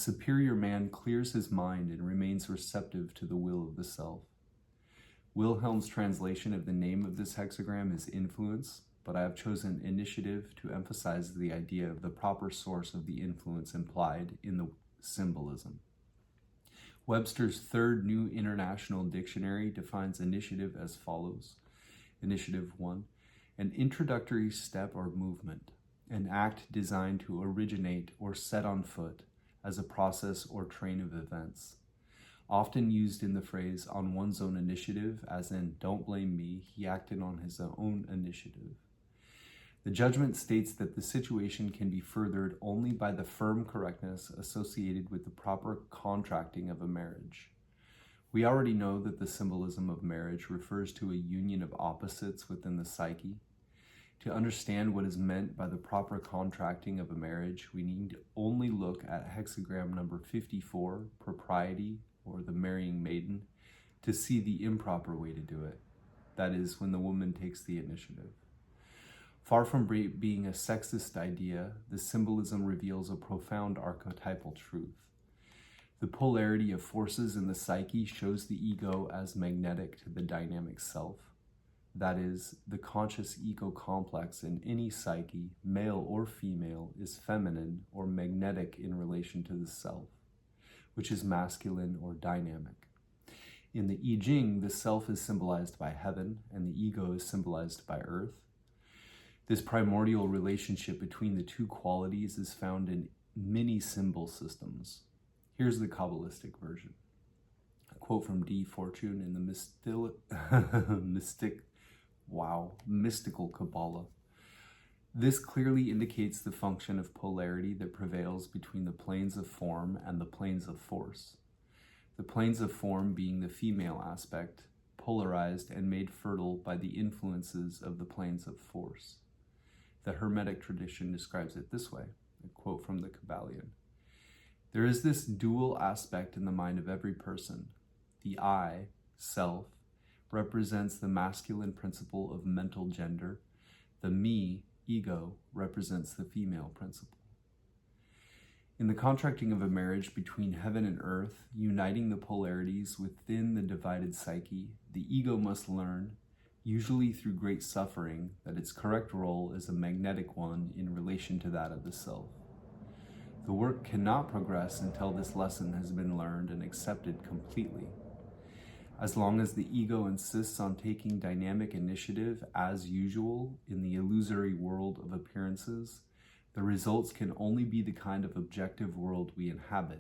Superior man clears his mind and remains receptive to the will of the self. Wilhelm's translation of the name of this hexagram is influence, but I have chosen initiative to emphasize the idea of the proper source of the influence implied in the symbolism. Webster's Third New International Dictionary defines initiative as follows. Initiative 1, an introductory step or movement, an act designed to originate or set on foot as a process or train of events. Often used in the phrase on one's own initiative, as in, don't blame me, he acted on his own initiative. The judgment states that the situation can be furthered only by the firm correctness associated with the proper contracting of a marriage. We already know that the symbolism of marriage refers to a union of opposites within the psyche. To understand what is meant by the proper contracting of a marriage, we need only look at hexagram number 54, propriety, or the marrying maiden, to see the improper way to do it. That is, when the woman takes the initiative. Far from being a sexist idea, the symbolism reveals a profound archetypal truth. The polarity of forces in the psyche shows the ego as magnetic to the dynamic self. That is, the conscious ego complex in any psyche, male or female, is feminine or magnetic in relation to the self, which is masculine or dynamic. In the I Ching, the self is symbolized by heaven and the ego is symbolized by earth. This primordial relationship between the two qualities is found in many symbol systems. Here's the Kabbalistic version. A quote from D. Fortune in the mystical Kabbalah. This clearly indicates the function of polarity that prevails between the planes of form and the planes of force. The planes of form being the female aspect, polarized and made fertile by the influences of the planes of force. The Hermetic tradition describes it this way, a quote from the Kabbalion. There is this dual aspect in the mind of every person. The I, self, represents the masculine principle of mental gender. The me, ego, represents the female principle. In the contracting of a marriage between heaven and earth, uniting the polarities within the divided psyche, the ego must learn, usually through great suffering, that its correct role is a magnetic one in relation to that of the self. The work cannot progress until this lesson has been learned and accepted completely. As long as the ego insists on taking dynamic initiative as usual in the illusory world of appearances, the results can only be the kind of objective world we inhabit.